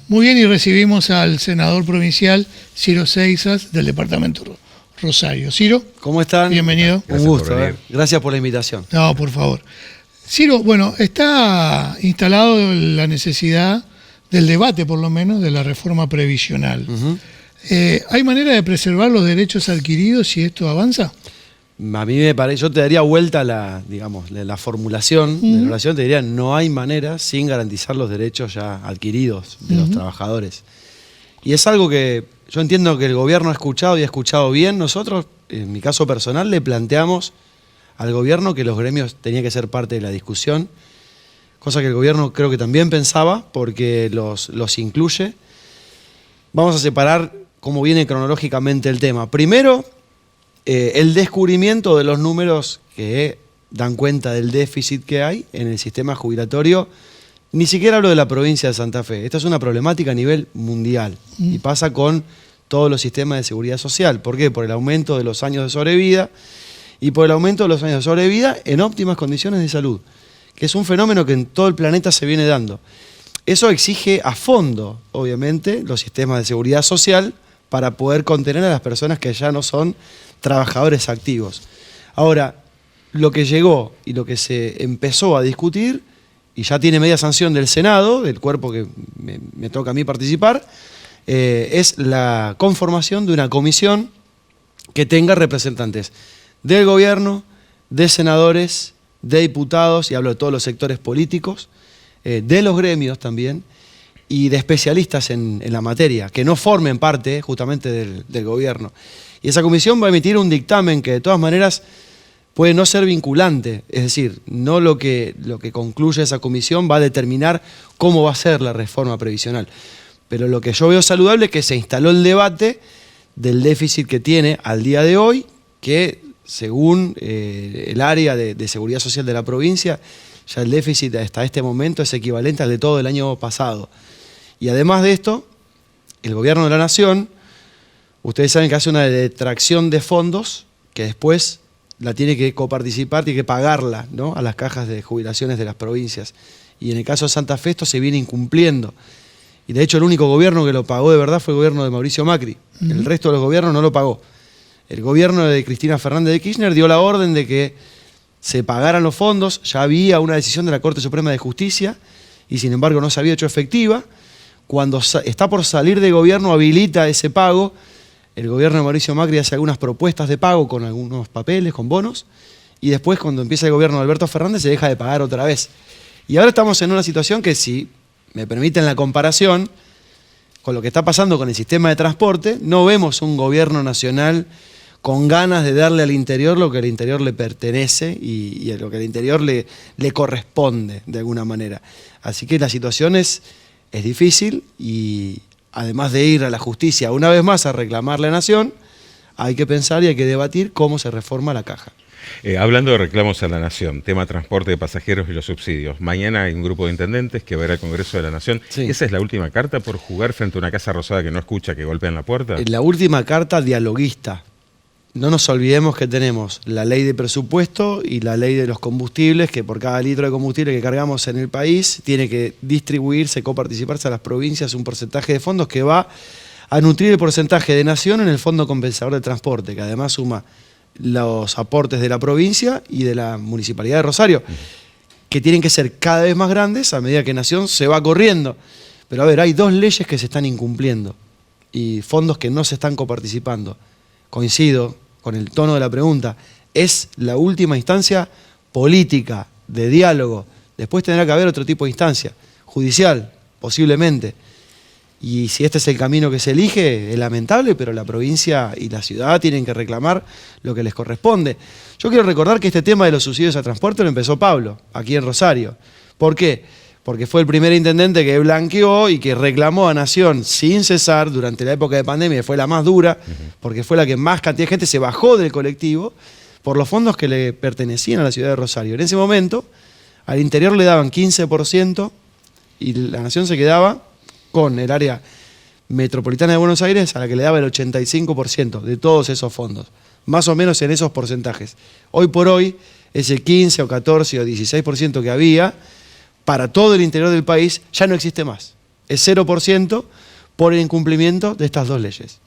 Muy bien, y recibimos al senador provincial Ciro Seixas del departamento Rosario. Ciro, ¿cómo están? Bienvenido. Un gusto. Gracias por la invitación. No, por favor. Ciro, bueno, está instalado la necesidad del debate, por lo menos, de la reforma previsional. ¿Hay manera de preservar los derechos adquiridos si esto avanza? A mí me parece, yo te daría vuelta la formulación de la oración, te diría, no hay manera sin garantizar los derechos ya adquiridos de los trabajadores. Y es algo que yo entiendo que el gobierno ha escuchado y ha escuchado bien. Nosotros, en mi caso personal, le planteamos al gobierno que los gremios tenían que ser parte de la discusión, cosa que el gobierno creo que también pensaba, porque los incluye. Vamos a separar cómo viene cronológicamente el tema. Primero, el descubrimiento de los números que dan cuenta del déficit que hay en el sistema jubilatorio. Ni siquiera hablo de la provincia de Santa Fe. Esta es una problemática a nivel mundial y pasa con todos los sistemas de seguridad social. ¿Por qué? Por el aumento de los años de sobrevida y por el aumento de los años de sobrevida en óptimas condiciones de salud, que es un fenómeno que en todo el planeta se viene dando. Eso exige a fondo, obviamente, los sistemas de seguridad social para poder contener a las personas que ya no son trabajadores activos. Ahora, lo que llegó y lo que se empezó a discutir, y ya tiene media sanción del Senado, del cuerpo que me toca a mí participar, es la conformación de una comisión que tenga representantes del gobierno, de senadores, de diputados, y hablo de todos los sectores políticos, de los gremios también, y de especialistas en la materia, que no formen parte justamente del gobierno. Y esa comisión va a emitir un dictamen que de todas maneras puede no ser vinculante, es decir, no lo que concluye esa comisión va a determinar cómo va a ser la reforma previsional. Pero lo que yo veo saludable es que se instaló el debate del déficit que tiene al día de hoy, que según el área de seguridad social de la provincia, ya el déficit hasta este momento es equivalente al de todo el año pasado. Y además de esto, el gobierno de la nación, ustedes saben que hace una detracción de fondos que después la tiene que coparticipar, tiene que pagarla, ¿no?, a las cajas de jubilaciones de las provincias. Y en el caso de Santa Fe esto se viene incumpliendo. Y de hecho el único gobierno que lo pagó de verdad fue el gobierno de Mauricio Macri. El resto de los gobiernos no lo pagó. El gobierno de Cristina Fernández de Kirchner dio la orden de que se pagaran los fondos. Ya había una decisión de la Corte Suprema de Justicia y sin embargo no se había hecho efectiva. Cuando está por salir de gobierno habilita ese pago. El gobierno de Mauricio Macri hace algunas propuestas de pago con algunos papeles, con bonos, y después cuando empieza el gobierno de Alberto Fernández se deja de pagar otra vez. Y ahora estamos en una situación que, si me permiten la comparación con lo que está pasando con el sistema de transporte, no vemos un gobierno nacional con ganas de darle al interior lo que al interior le pertenece y a lo que al interior le corresponde de alguna manera. Así que la situación es difícil y además de ir a la justicia una vez más a reclamar la nación, hay que pensar y hay que debatir cómo se reforma la caja. Hablando de reclamos a la nación, tema transporte de pasajeros y los subsidios. Mañana hay un grupo de intendentes que va a ir al Congreso de la Nación. Sí. ¿Esa es la última carta por jugar frente a una Casa Rosada que no escucha, que golpean la puerta? La última carta dialoguista. No nos olvidemos que tenemos la ley de presupuesto y la ley de los combustibles, que por cada litro de combustible que cargamos en el país tiene que distribuirse, coparticiparse a las provincias un porcentaje de fondos que va a nutrir el porcentaje de nación en el Fondo Compensador de Transporte, que además suma los aportes de la provincia y de la Municipalidad de Rosario, que tienen que ser cada vez más grandes a medida que nación se va corriendo. Pero a ver, hay dos leyes que se están incumpliendo y fondos que no se están coparticipando. Coincido con el tono de la pregunta, es la última instancia política, de diálogo. Después tendrá que haber otro tipo de instancia, judicial, posiblemente. Y si este es el camino que se elige, es lamentable, pero la provincia y la ciudad tienen que reclamar lo que les corresponde. Yo quiero recordar que este tema de los subsidios a transporte lo empezó Pablo, aquí en Rosario. ¿Por qué? Porque fue el primer intendente que blanqueó y que reclamó a Nación sin cesar durante la época de pandemia, fue la más dura, porque fue la que más cantidad de gente se bajó del colectivo por los fondos que le pertenecían a la ciudad de Rosario. En ese momento, al interior le daban 15% y la Nación se quedaba con el área metropolitana de Buenos Aires, a la que le daba el 85% de todos esos fondos, más o menos en esos porcentajes. Hoy por hoy, ese 15 o 14 o 16% que había, para todo el interior del país, ya no existe más. Es 0% por el incumplimiento de estas dos leyes.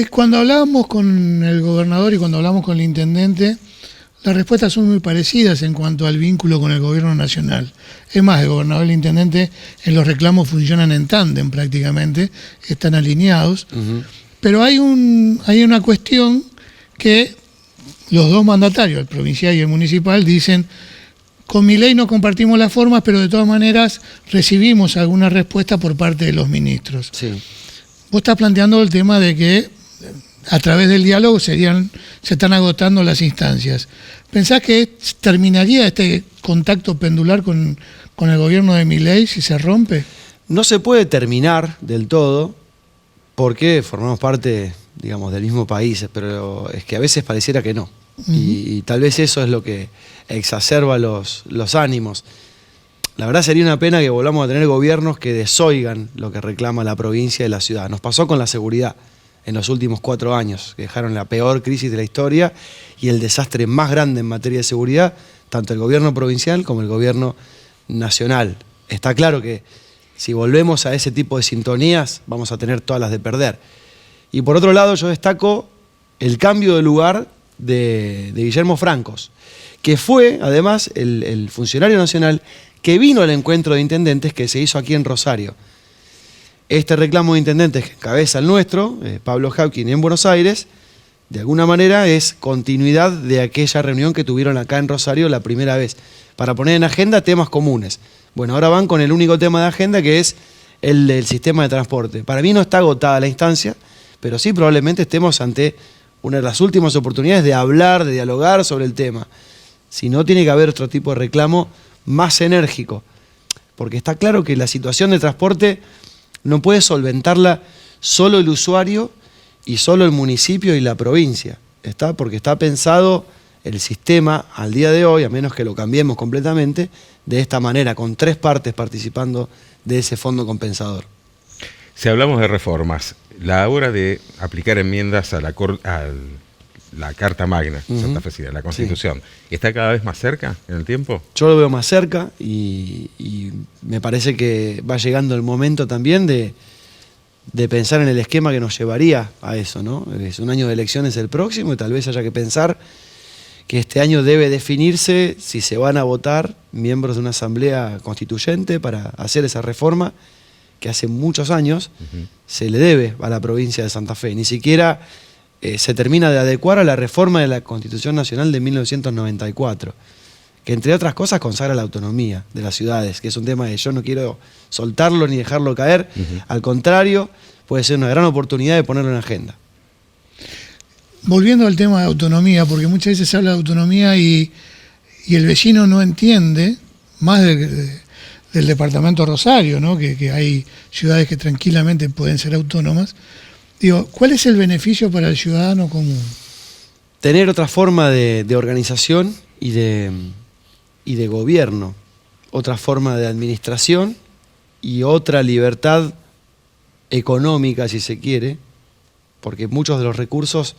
Cuando hablábamos con el gobernador y cuando hablamos con el intendente, las respuestas son muy parecidas en cuanto al vínculo con el gobierno nacional. Es más, el gobernador y el intendente en los reclamos funcionan en tándem prácticamente, están alineados. Pero hay una cuestión que los dos mandatarios, el provincial y el municipal, dicen: con Milei no compartimos las formas, pero de todas maneras recibimos alguna respuesta por parte de los ministros. Sí. Vos estás planteando el tema de que a través del diálogo se están agotando las instancias. ¿Pensás que terminaría este contacto pendular con el gobierno de Milei si se rompe? No se puede terminar del todo porque formamos parte, digamos, del mismo país, pero es que a veces pareciera que no. Y tal vez eso es lo que exacerba los ánimos. La verdad sería una pena que volvamos a tener gobiernos que desoigan lo que reclama la provincia y la ciudad. Nos pasó con la seguridad en los últimos 4 años, que dejaron la peor crisis de la historia y el desastre más grande en materia de seguridad, tanto el gobierno provincial como el gobierno nacional. Está claro que si volvemos a ese tipo de sintonías, vamos a tener todas las de perder. Y por otro lado, yo destaco el cambio de lugar de Guillermo Francos, que fue, además, el funcionario nacional que vino al encuentro de intendentes que se hizo aquí en Rosario. Este reclamo de intendentes que encabeza el nuestro, Pablo Hawking, en Buenos Aires, de alguna manera es continuidad de aquella reunión que tuvieron acá en Rosario la primera vez, para poner en agenda temas comunes. Bueno, ahora van con el único tema de agenda, que es el del sistema de transporte. Para mí no está agotada la instancia, pero sí probablemente estemos ante una de las últimas oportunidades de hablar, de dialogar sobre el tema. Si no, tiene que haber otro tipo de reclamo más enérgico, porque está claro que la situación de transporte no puede solventarla solo el usuario y solo el municipio y la provincia, porque está pensado el sistema al día de hoy, a menos que lo cambiemos completamente, de esta manera, con 3 partes participando de ese fondo compensador. Si hablamos de reformas, la hora de aplicar enmiendas a la Carta Magna santafesina, la Constitución, ¿está cada vez más cerca en el tiempo? Yo lo veo más cerca y me parece que va llegando el momento también de pensar en el esquema que nos llevaría a eso, ¿no? Es un año de elecciones el próximo y tal vez haya que pensar que este año debe definirse si se van a votar miembros de una asamblea constituyente para hacer esa reforma que hace muchos años se le debe a la provincia de Santa Fe. Ni siquiera se termina de adecuar a la reforma de la Constitución Nacional de 1994, que entre otras cosas consagra la autonomía de las ciudades, que es un tema que yo no quiero soltarlo ni dejarlo caer. Al contrario, puede ser una gran oportunidad de ponerlo en agenda. Volviendo al tema de autonomía, porque muchas veces se habla de autonomía y el vecino no entiende, más del departamento Rosario, ¿no? que hay ciudades que tranquilamente pueden ser autónomas. Digo, ¿cuál es el beneficio para el ciudadano común? Tener otra forma de organización y de gobierno, otra forma de administración y otra libertad económica, si se quiere, porque muchos de los recursos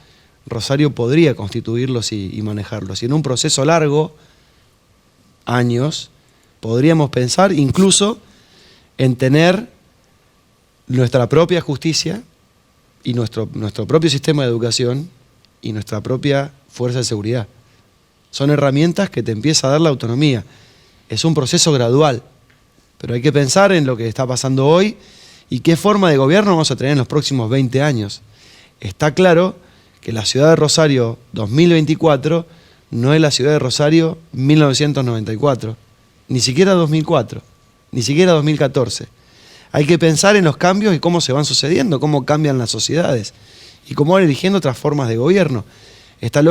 Rosario podría constituirlos y manejarlos. Y en un proceso largo, años, podríamos pensar incluso en tener nuestra propia justicia y nuestro propio sistema de educación y nuestra propia fuerza de seguridad. Son herramientas que te empieza a dar la autonomía. Es un proceso gradual, pero hay que pensar en lo que está pasando hoy y qué forma de gobierno vamos a tener en los próximos 20 años. Está claro que la ciudad de Rosario 2024 no es la ciudad de Rosario 1994, ni siquiera 2004, ni siquiera 2014. Hay que pensar en los cambios y cómo se van sucediendo, cómo cambian las sociedades y cómo van eligiendo otras formas de gobierno. Está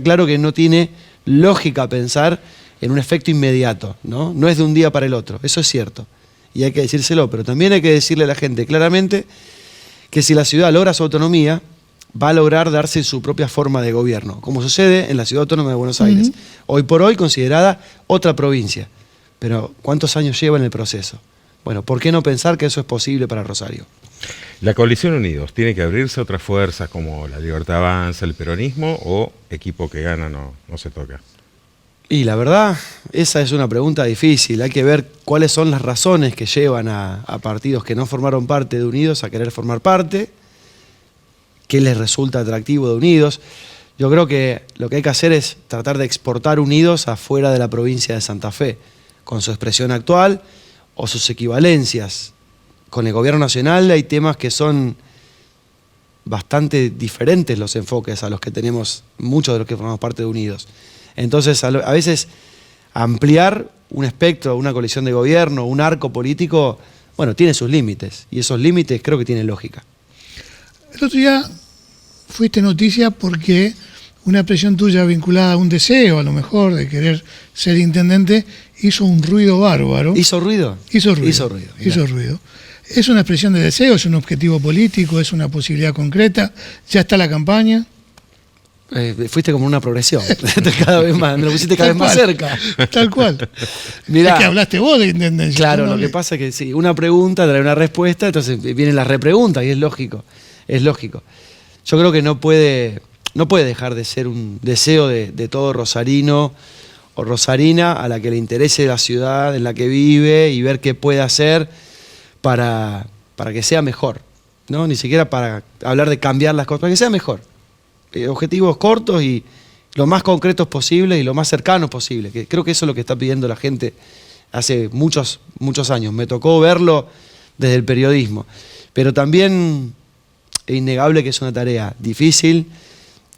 claro que no tiene lógica pensar en un efecto inmediato, ¿no? No es de un día para el otro, eso es cierto. Y hay que decírselo, pero también hay que decirle a la gente claramente que si la ciudad logra su autonomía, va a lograr darse su propia forma de gobierno, como sucede en la Ciudad Autónoma de Buenos Aires, hoy por hoy considerada otra provincia. Pero ¿cuántos años lleva en el proceso? Bueno, ¿por qué no pensar que eso es posible para Rosario? ¿La coalición Unidos tiene que abrirse a otras fuerzas como la Libertad Avanza, el peronismo, o equipo que gana no se toca? Y la verdad, esa es una pregunta difícil. Hay que ver cuáles son las razones que llevan a partidos que no formaron parte de Unidos a querer formar parte, qué les resulta atractivo de Unidos. Yo creo que lo que hay que hacer es tratar de exportar Unidos afuera de la provincia de Santa Fe, con su expresión actual o sus equivalencias. Con el gobierno nacional hay temas que son bastante diferentes los enfoques a los que tenemos muchos de los que formamos parte de Unidos. Entonces, a veces ampliar un espectro, una coalición de gobierno, un arco político, bueno, tiene sus límites. Y esos límites creo que tienen lógica. El otro día fuiste noticia porque una expresión tuya vinculada a un deseo, a lo mejor, de querer ser intendente, hizo un ruido bárbaro. ¿Hizo ruido? Hizo ruido. Hizo ruido. Hizo ruido. ¿Es una expresión de deseo? ¿Es un objetivo político? ¿Es una posibilidad concreta? ¿Ya está la campaña? Fuiste como una progresión. Cada vez más, me lo pusiste cada vez más cerca. Tal cual. Mirá, es que hablaste vos de intendencia. Claro, lo que pasa es que sí, una pregunta trae una respuesta, entonces vienen las repreguntas y es lógico. Es lógico. Yo creo que no puede dejar de ser un deseo de todo rosarino o rosarina a la que le interese la ciudad en la que vive y ver qué puede hacer para que sea mejor, ¿no? Ni siquiera para hablar de cambiar las cosas, para que sea mejor. Objetivos cortos y lo más concretos posible y lo más cercanos posible, que creo que eso es lo que está pidiendo la gente hace muchos años. Me tocó verlo desde el periodismo, pero también es innegable que es una tarea difícil,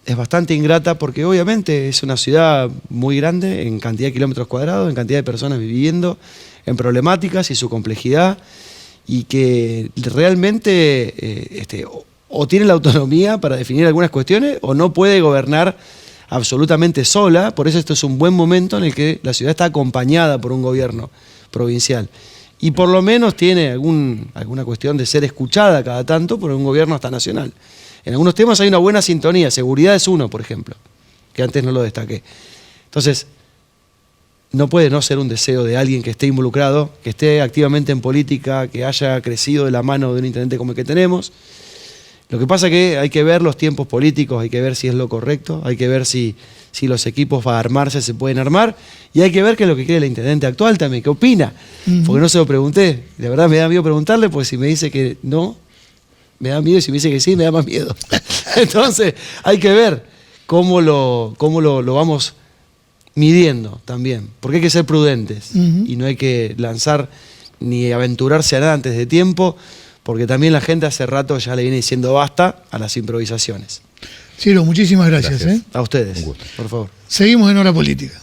es bastante ingrata porque obviamente es una ciudad muy grande en cantidad de kilómetros cuadrados, en cantidad de personas viviendo, en problemáticas y su complejidad, y que realmente o tiene la autonomía para definir algunas cuestiones o no puede gobernar absolutamente sola. Por eso esto es un buen momento en el que la ciudad está acompañada por un gobierno provincial. Y por lo menos tiene alguna cuestión de ser escuchada cada tanto por un gobierno hasta nacional. En algunos temas hay una buena sintonía. Seguridad es uno, por ejemplo, que antes no lo destaqué. Entonces, no puede no ser un deseo de alguien que esté involucrado, que esté activamente en política, que haya crecido de la mano de un intendente como el que tenemos. Lo que pasa es que hay que ver los tiempos políticos, hay que ver si es lo correcto, hay que ver si los equipos para armarse se pueden armar, y hay que ver qué es lo que quiere el intendente actual también, qué opina, porque no se lo pregunté. De verdad me da miedo preguntarle, porque si me dice que no, me da miedo, y si me dice que sí, me da más miedo. Entonces hay que ver cómo lo vamos midiendo también, porque hay que ser prudentes y no hay que lanzar ni aventurarse a nada antes de tiempo, porque también la gente hace rato ya le viene diciendo basta a las improvisaciones. Ciro, muchísimas gracias. A ustedes, por favor. Seguimos en Hora Política.